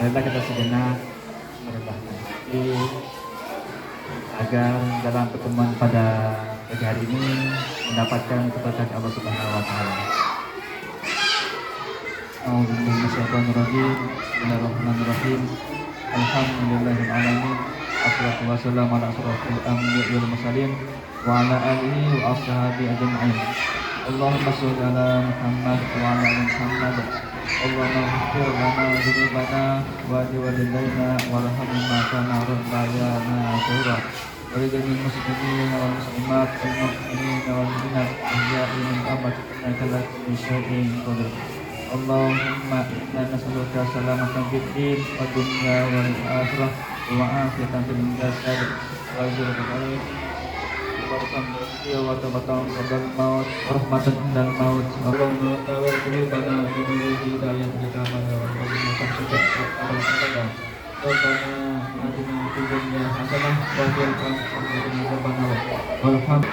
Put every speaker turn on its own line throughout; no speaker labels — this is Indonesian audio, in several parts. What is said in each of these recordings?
marilah kita sejenak merendahkan diri agar dalam pertemuan pada pagi hari ini mendapatkan keberkahan Allah Subhanahu wa taala. Bismillahirrahmanirrahim. Alhamdulillahil alamin. Assalatu wassalamu ala asyrofil anbiya'i wal mursalin wa ala alihi wa ashabihi ajma'in. Allahumma sholli ala Muhammad wa ala ali Muhammad. Allahumma ighfir lana dzunubana wa liwalidayna warhamna kama rabbayana shaghira. Wa lidil muslimin wal muslimat wal mu'minin wal mu'minat ahya'i min amwatina innaka la kulli syai'in qadir. Allahumma inna nas'aluka salamatan fid din wa dunya wal akhirah wa afiyatan fil jasad wa rizqan wa tabatan qabla maut rahmatan indal maut. Allahumma tawal qulubana bi nuri hidayatika wa qina adzabannar. Rabbana atina fid dunya hasanah wa fil akhirati hasanah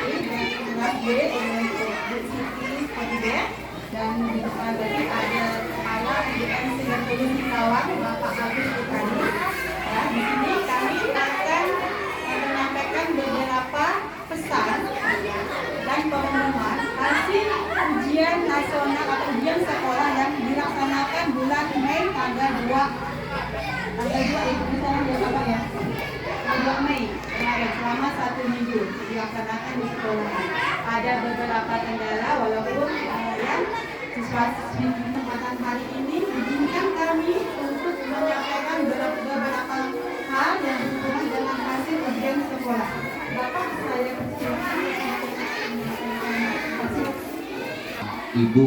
dan di depan tadi ada kepala UGM 90 Singkawang, Bapak Agus Bukani. Ya, di sini kami akan menyampaikan beberapa pesan dan pengumuman hasil ujian nasional atau ujian sekolah yang dilaksanakan bulan Mei tanggal 2 misalnya Bapak ya, 2 Mei kemarin selama 1 minggu dilaksanakan di sekolah. Ada beberapa kendala walaupun siswa-siswi kesempatan hari ini izinkan kami untuk menyampaikan beberapa hal yang berhubungan dengan hasil ujian sekolah. Bapak, saya persilakan.
Ibu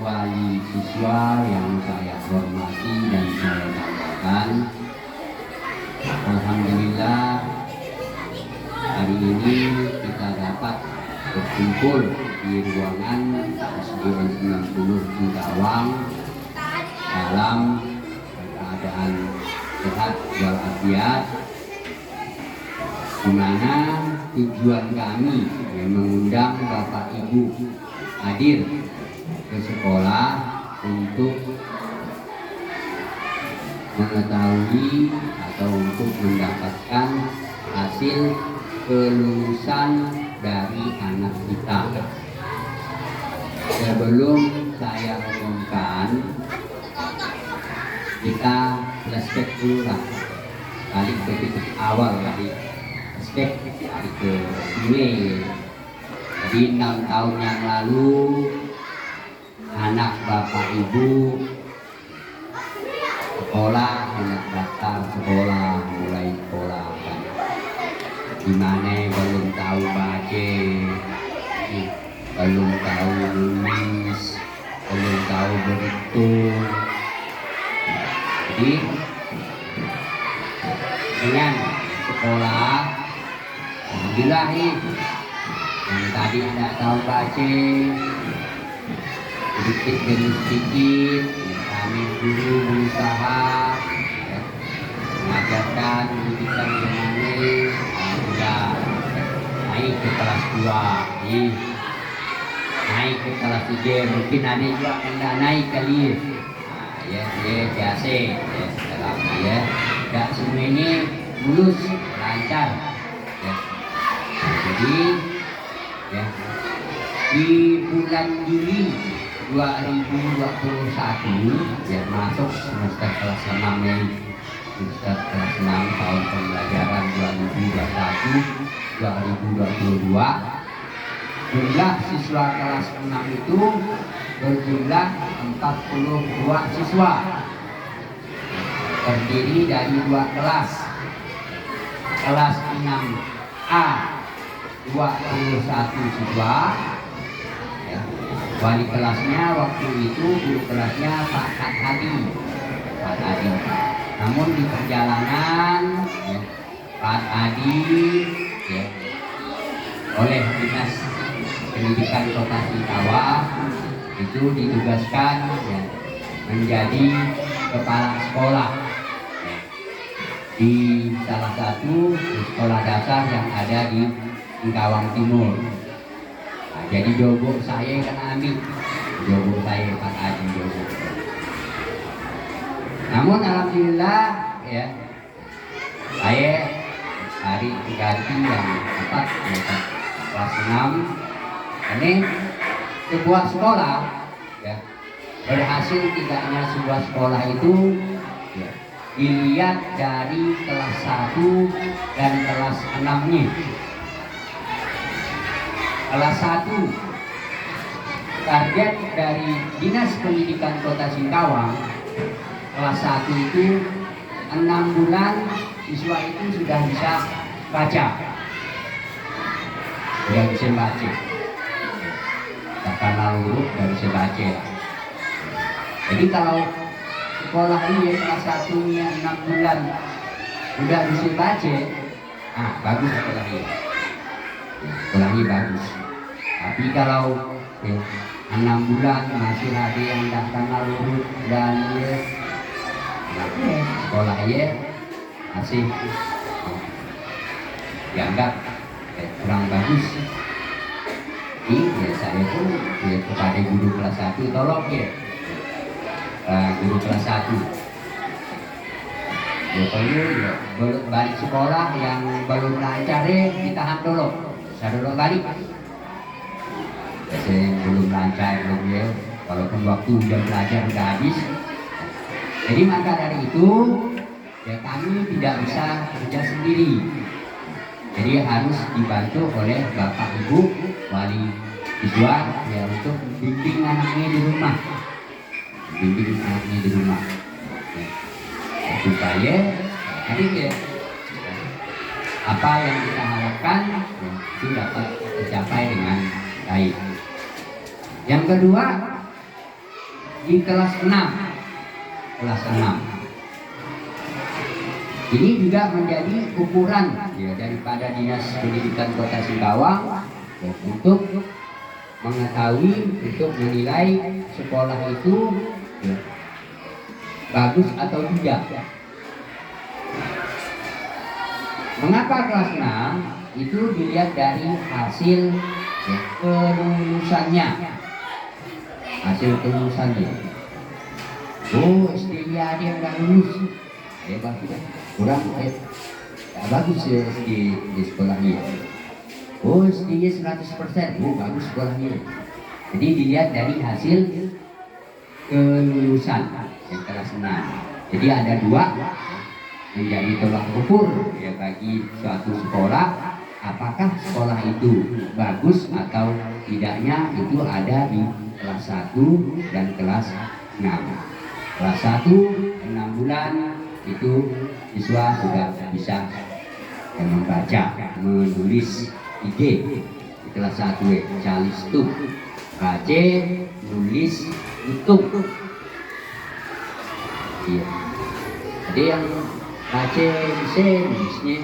wali siswa yang saya hormati dan saya banggakan, alhamdulillah hari ini kita dapat berkumpul di ruangan SDN 90 Singkawang dalam keadaan sehat walafiat, di mana tujuan kami yang mengundang Bapak Ibu hadir ke sekolah untuk mengetahui atau untuk mendapatkan hasil kelulusan dari anak kita. Sebelum saya umumkan, kita flashback dulu lah balik ke titik awal tadi, flashback balik ke sini. Jadi 6 tahun yang lalu anak bapak ibu sekolah, anak daftar sekolah, mulai sekolah kan. Dimana belum tahu baca, belum tahu nulis, belum tahu berhitung. Jadi dengan sekolah, alhamdulillah yang tadi tidak tahu baca, sedikit demi sedikit kami dulu berusaha mengajarkan pendidikan yang sudah naik ke kelas 2, naik ke kelas 3, mungkin ada juga yang naik kali ya biasa ya, setelah ya tidak semua ini lulus lancar ya. Jadi ya, di bulan Juli 2021 ya, masuk semester kelas 6 ini, semester kelas 6 tahun pembelajaran 2021-2022, jumlah siswa kelas 6 itu berjumlah 42 siswa, terdiri dari 2 kelas. Kelas 6A 21 siswa ya. Wali kelasnya waktu itu, guru kelasnya Pak Adi. Namun di perjalanan ya, Pak Adi ya, oleh Dinas Pendidikan Kota Singkawang itu ditugaskan ya, menjadi kepala sekolah ya, di salah satu sekolah dasar yang ada di Singkawang Timur. Nah, jadi jogo saya kan ambil jogo saya Pak Adi jogo. Namun alhamdulillah ya, saya hari ganti yang tepat ya, kelas 6 ini sebuah sekolah ya, berhasil tidaknya sebuah sekolah itu ya, dilihat dari kelas 1 dan kelas 6-nya. Kelas 1 target dari Dinas Pendidikan Kota Singkawang, kelas 1 itu 6 bulan siswa itu sudah bisa baca, sudah bisa baca, karena huruf sudah bisa baca. Jadi kalau sekolah ini kelas 1-nya 6 bulan sudah bisa baca, nah bagus sekolahnya, sekolahnya bagus. Tapi kalau 6 bulan masih ada yang daftar huruf dan sekolahnya masih dianggap kurang bagus. Ini ya, saya pun ya, kepada guru kelas 1 tolong ya, guru kelas 1 ya, perlu ya, balik sekolah yang belum lancar ditahan dulu, saya dulu balik. Biasanya belum lancar belum ya, walaupun waktu jam belajar sudah habis. Jadi maka dari itu ya, kami tidak bisa kerja sendiri. Jadi harus dibantu oleh bapak ibu wali siswa ya, untuk bimbing anaknya di rumah, bimbing anaknya di rumah ya, supaya nanti ya, apa yang kita harapkan ya, itu dapat tercapai dengan baik. Yang kedua di kelas 6, kelas 6 ini juga menjadi ukuran ya, daripada Dinas Pendidikan Kota Singkawang ya, untuk mengetahui, untuk menilai sekolah itu ya, bagus atau tidak. Mengapa kelas 6 itu dilihat dari hasil ya, kelulusannya, hasil kelulusannya. Oh, SD-nya ada yang udah lulus, bagus, kurang bagus ya di sekolahnya. Oh, SD-nya 100%, oh bagus sekolahnya. Jadi dilihat dari hasil kelulusan yang kelas 6. Jadi ada 2 menjadi tolak ukur ya bagi suatu sekolah, apakah sekolah itu bagus atau tidaknya itu ada di kelas 1 dan kelas 6. Kelas 1 6 bulan itu siswa sudah bisa membaca, menulis IG. Di kelas 1 calistuk, baca, nulis, hitung. Iya. Jadi yang baca bisa nulisnya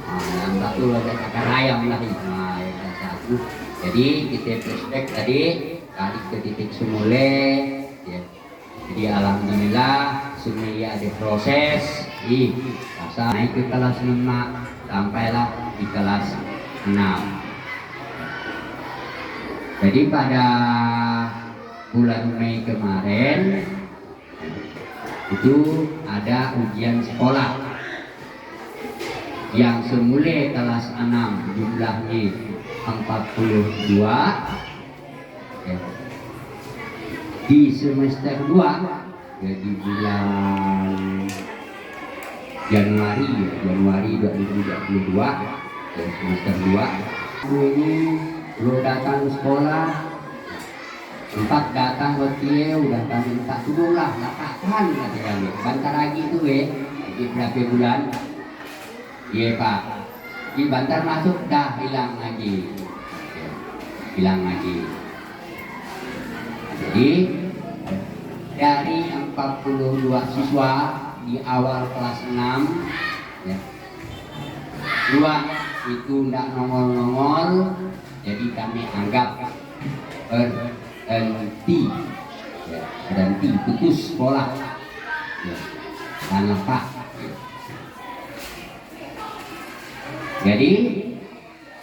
yang satu ada akar ayam lagi. Nah, yang kelas 1. Jadi kita flashback tadi balik ke titik semula ya. Jadi alhamdulillah semuanya ada proses masa naik ke kelas 5 sampailah di kelas 6. Jadi pada bulan Mei kemarin itu ada ujian sekolah yang semula kelas 6 jumlahnya 42 ya. Di semester 2 ya, di bulan Januari 2022 ya, semester 2 ini lo datang ke sekolah, sempat datang waktu udah kami minta turun lah, kapan katanya bantar lagi itu lagi berapa bulan iya pak, di bantar masuk dah hilang lagi. Jadi dari 42 siswa di awal kelas 6 ya, 2 itu tidak nongol-nongol, jadi kami anggap berhenti ya, berhenti putus sekolah ya, karena Pak ya. Jadi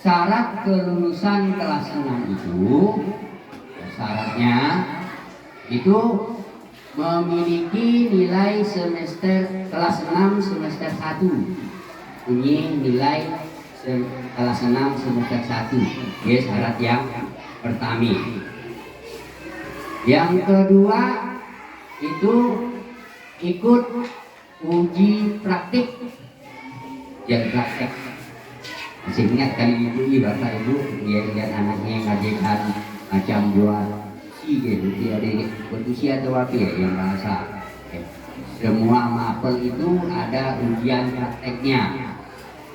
syarat kelulusan kelas 6 itu syaratnya itu memiliki nilai semester kelas 6 semester 1. Ini nilai kelas 6 semester 1. Ya, syarat yang pertama. Yang kedua itu ikut uji praktik. Yang praktek. Masih ingat kan ibu, bapak ibu, dia lihat anaknya yang ngajarkan macam jual gitu, dia ada berusia atau apa ya yang bahasa. Semua mapel itu ada ujian prakteknya.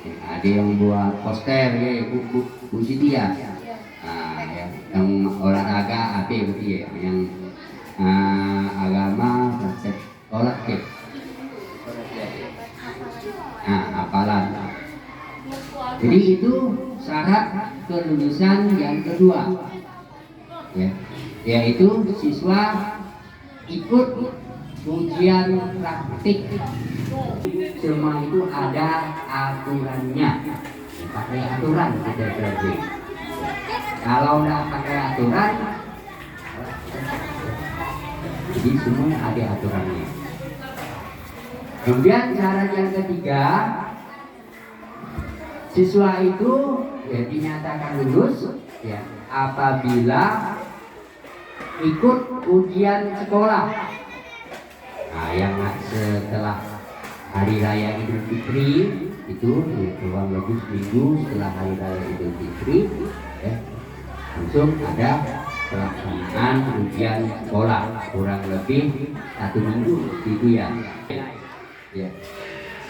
Ada yang buat poster ya, Bu Siti ya. Nah, yang olahraga apa gitu ya, yang agama praktek sholat ya. Nah, hafalan. Jadi itu syarat kelulusan yang kedua. Ya, yaitu siswa ikut ujian praktik. Semua itu ada aturannya, pakai aturan kita belajar. Kalau nggak pakai aturan, jadi semua ada aturannya. Kemudian syarat yang ketiga, siswa itu ya dinyatakan lulus ya apabila ikut ujian sekolah. Nah, yang setelah hari raya Idul Fitri itu kurang lebih seminggu setelah hari raya Idul Fitri ya, langsung ada pelaksanaan ujian sekolah kurang lebih 1 minggu gitu ya. Ya.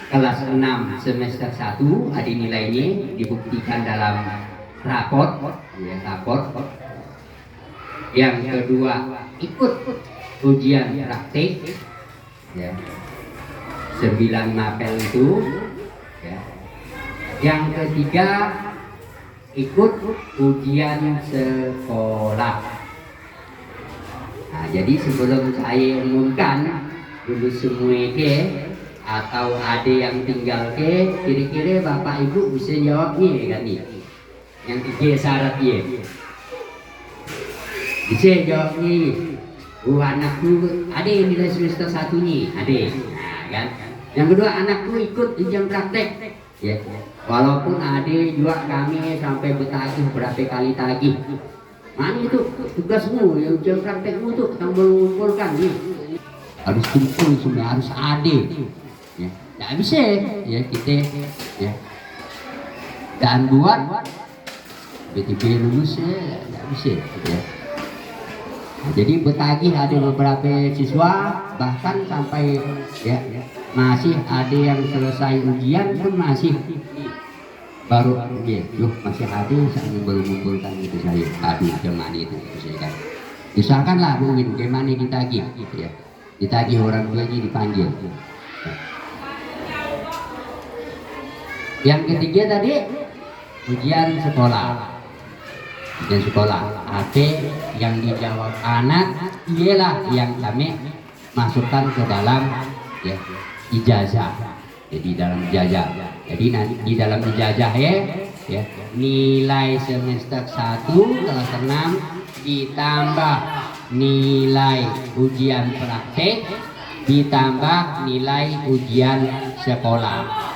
Kelas 6 semester 1 ada nilainya dibuktikan dalam raport ya, raport. Yang kedua ikut ujian praktik ya, 9 mapel itu ya. Yang ketiga ikut ujian sekolah. Nah, jadi sebelum saya umumkan lulus semua ke atau ada yang tinggal ke, kira-kira bapak ibu bisa jawabnya kan nih yang 3 syarat ya. Bisa jawabnya, anakku ada yang nilai semester 1 nih, ada. Nah, kan? Yang kedua, anakku ikut ujian praktek. Ya. Walaupun ada juga kami sampai bertagih berapa kali tagih. Mana itu tugasmu, yang ujian praktekmu tuh yang mengumpulkan nih. Harus kumpul semua, harus ada. Ya, nggak bisa ya kita ya. Dan buat BTP lulus ya nggak bisa ya. Nah, jadi bertagih ada beberapa siswa bahkan sampai ya masih ada yang selesai ujian pun masih baru ya, masih ada sambil belum mengumpulkan gitu saya. Aduh gimana itu saya kan. Misalkan lah mungkin gimana ditagih gitu ya. Ditagih orang tua dipanggil. Yang ketiga tadi ujian sekolah. Ujian sekolah. Apa yang dijawab anak ialah yang kami masukkan ke dalam ya, ijazah. Jadi dalam ijazah. Jadi nanti di dalam ijazah ya nilai semester 1 kelas 6 ditambah nilai ujian praktek ditambah nilai ujian sekolah.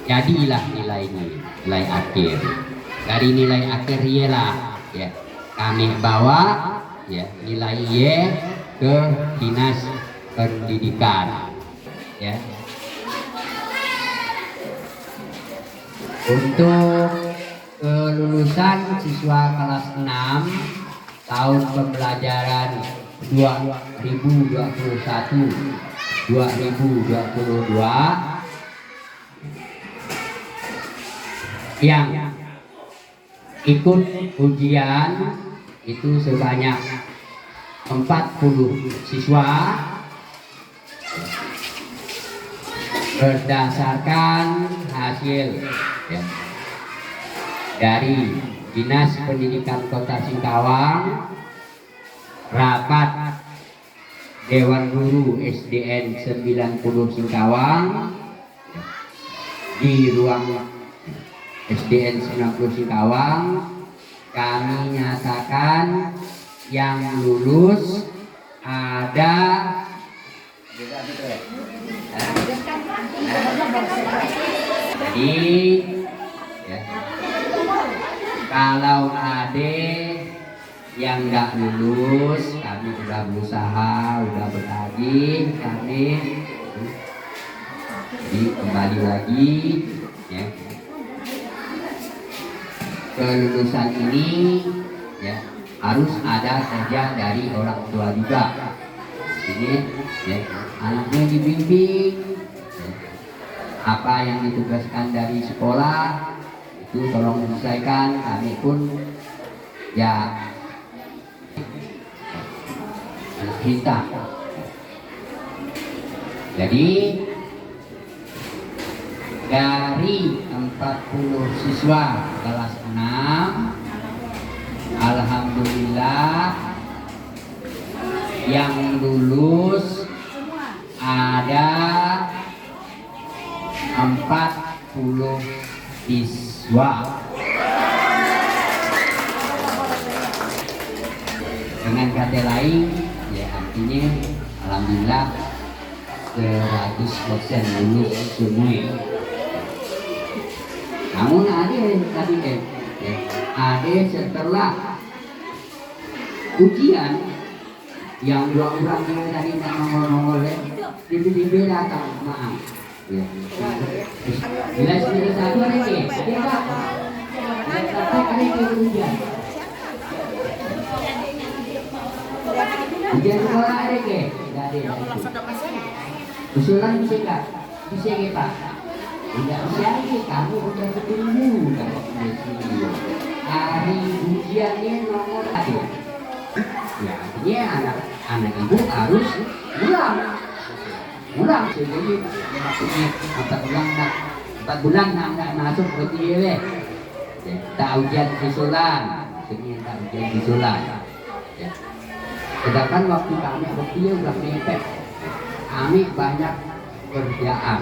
Jadilah nilai ini, nilai akhir. Dari nilai akhir ialah ya kami bawa ya nilai Y ke dinas pendidikan ya. Untuk kelulusan siswa kelas 6 tahun pembelajaran 2021 2022 yang ikut ujian itu sebanyak 40 siswa berdasarkan hasil ya, dari Dinas Pendidikan Kota Singkawang, rapat Dewan Guru SDN 90 Singkawang di ruang SDN 90 Singkawang, kami nyatakan yang lulus ada Jadi ya, kalau ada yang nggak lulus, kami sudah berusaha, sudah bertanding, kami jadi kembali lagi ya. Kelulusan ini ya harus ada kerja dari orang tua juga. Ini ya, anaknya dibimbing ya. Apa yang ditugaskan dari sekolah itu tolong diselesaikan. Kami pun ya kita. Jadi dari 40 siswa kelas 6, alhamdulillah yang lulus ada 40 siswa. Dengan kata lain, ya artinya alhamdulillah 100% lulus semua. Namun ada tadi ada setelah ujian yang dua orang ini tadi nongol tiba-tiba datang, maaf ya. Bila sudah satu ada ke ujian sekolah ada ke tidak ada. Usulan bisa nggak? Bisa ya Pak? Tidak bisa lagi, kamu udah ketemu hari ujiannya nomor 1. Ya artinya anak ibu harus ulang jadi maksudnya 4 bulan nggak masuk ke dia tak ujian susulan, maksudnya tak ujian susulan ya. Sedangkan waktu kami berkuliah udah mepet, kami banyak kerjaan.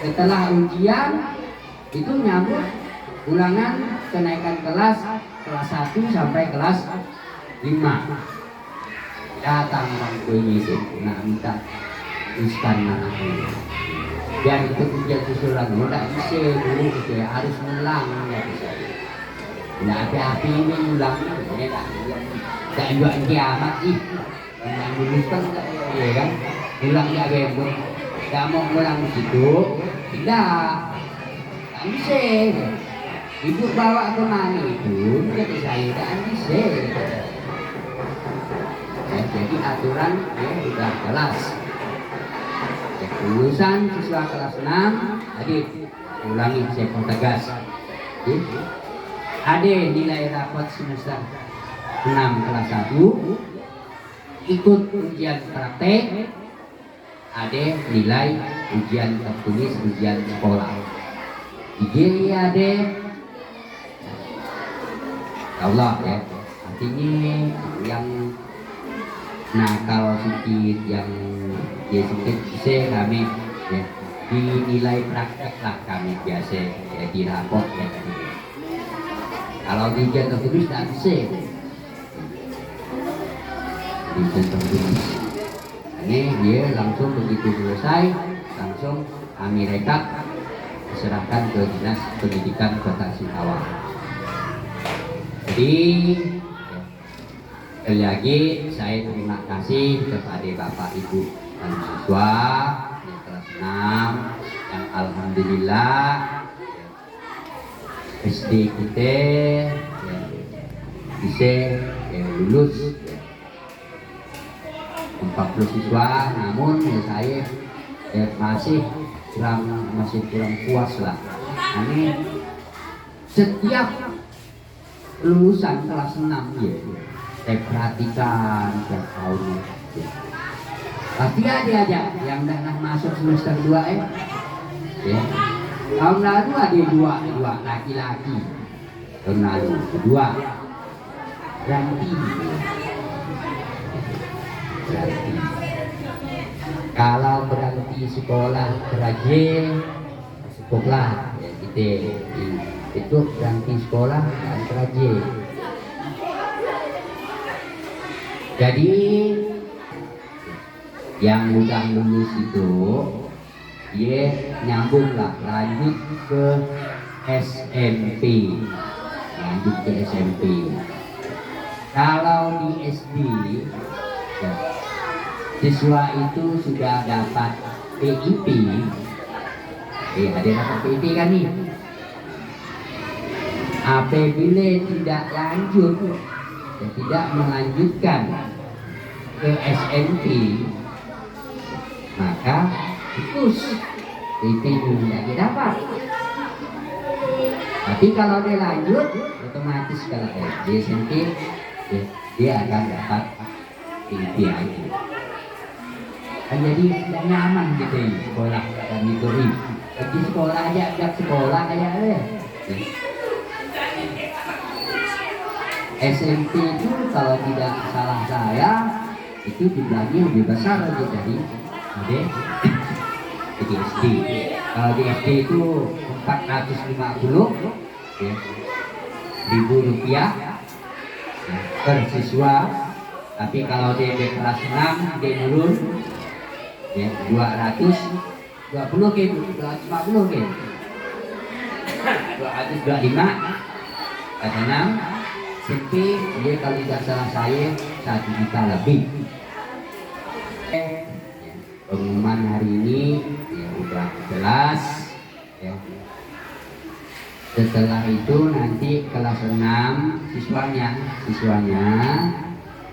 Setelah ujian itu nyambut ulangan kenaikan kelas 1 sampai kelas 5. Datang bangkunya itu, nak minta istana biar itu ujian susulan, tidak bisa guru itu harus ngulang ya bisa. Tidak api-api ini ngulangnya, tidak juga kiamat sih. Yang luluskan ya kan, ulang ya bebek. Tidak mau ngulang situ, tidak bisa. Ibu bawa kemana itu, jadi saya tidak bisa. Jadi aturan ya sudah jelas. Lulusan siswa kelas 6, adik ulangi saya tegas. Ada nilai rapot semester 6 kelas 1, ikut ujian praktek, ada nilai ujian tertulis ujian sekolah. Jadi ada Allah ya, artinya yang nakal sedikit, yang ya sedikit bisa kami ya dinilai praktek lah kami biasa ya di rapot ya. Kalau di ujian tertulis tidak bisa. Di ujian tertulis ini dia langsung begitu selesai langsung kami rekap diserahkan ke Dinas Pendidikan Kota Singkawang. Jadi sekali lagi saya terima kasih kepada Bapak Ibu dan siswa di kelas 6 yang alhamdulillah SD kita ya, bisa ya, lulus 40 siswa, namun ya, saya ya, masih kurang puas lah. Ini setiap lulusan kelas 6 ya, saya perhatikan setiap tahun ya. Pasti ada aja yang dah masuk semester 2 ya. Tahun lalu ada dua laki-laki, tahun lalu kedua berhenti. Kalau berhenti sekolah kerajin sekolah ya, kita itu berhenti sekolah dan kerajin. Jadi Yang udah lulus itu dia nyambung lah lanjut ke SMP, lanjut ke SMP. Kalau di SD ya, siswa itu sudah dapat PIP, ada dapat PIP kan nih. Apabila tidak lanjut, ya, tidak melanjutkan ke SMP, maka putus PIP tidak didapat. Tapi kalau dia lanjut, otomatis kalau SD SMP dia akan dapat PIP lagi. Jadi tidak nyaman gitu ya sekolah dan itu di sekolah aja ajak sekolah kayak SMP itu kalau tidak salah saya itu jumlahnya lebih besar lagi dari SD. Kalau di SD itu 450 ya, ribu rupiah ya, per siswa. Tapi kalau di kelas 6 dia turun ya 220 ke 250 ke 225 kelas 6 SMP dia kalau tidak salah saya 1 juta lebih. Pengumuman hari ini ya udah jelas ya. Setelah itu nanti kelas 6 siswanya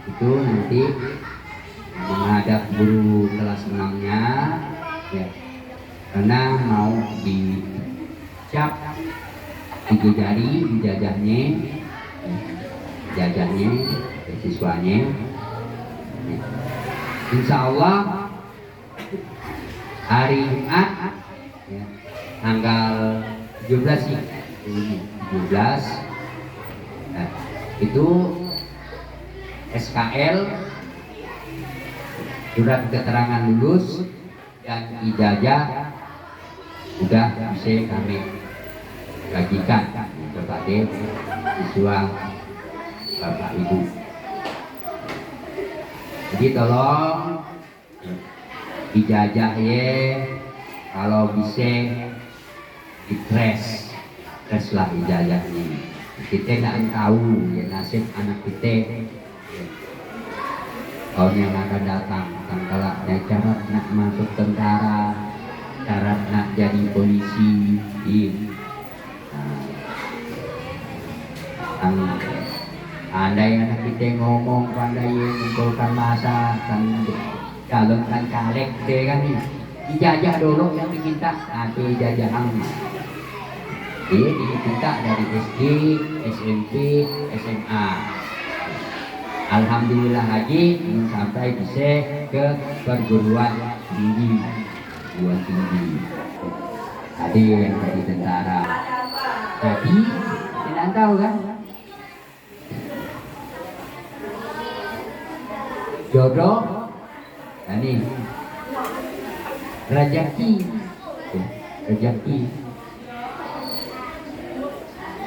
itu nanti menghadap guru kelas 6-nya ya, karena mau dicap 3 jari dijajahnya siswanya ya. Insya Allah hari Jumat ya, tanggal 17 sih 17 nah, itu SKL surat keterangan lulus dan ijazah sudah bisa kami bagikan kepada siswa Bapak Ibu. Jadi tolong ijazah ya kalau bisa ditres lah ijazah ini. Kita tidak tahu ya nasib anak kita tahun yang akan datang. Kalau syarat nak masuk tentara, syarat nak jadi polisi, andai anak kita ngomong pandai mengumpulkan masa kan calonkan caleg deh kan nih ijazah dulu yang diminta nanti ijazah dia diminta dari SD, SMP, SMA. Alhamdulillah lagi sampai bisa ke perguruan tinggi. Tadi yang dari tentara. Tapi tidak tahu kan? Jodoh, ini rezeki.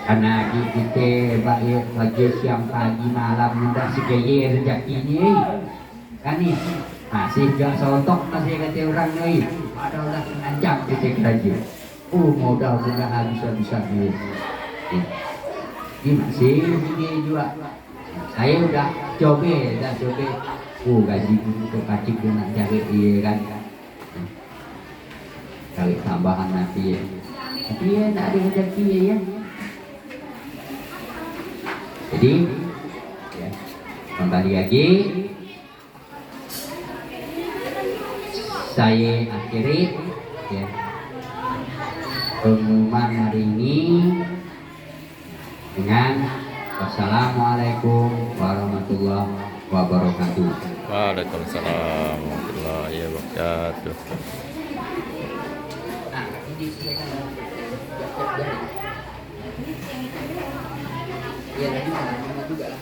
Karena kita baik pagi siang pagi malam mudah segaya rezekinya kan nih masih gak sontok masih kata orang nih padahal anjak kita kerja modal sudah habis-habisan nih ini masih ini juga saya udah coba gaji untuk kacik nak cari iya kan cari tambahan nanti ya tapi ya tak ada rezeki ya jadi ya, kembali lagi saya akhiri ya, pengumuman hari ini dengan wassalamualaikum warahmatullahi wabarakatuh.
Waalaikumsalam warahmatullahi wabarakatuh.
Nah, ini silakan. Ya, tadi sama juga lah.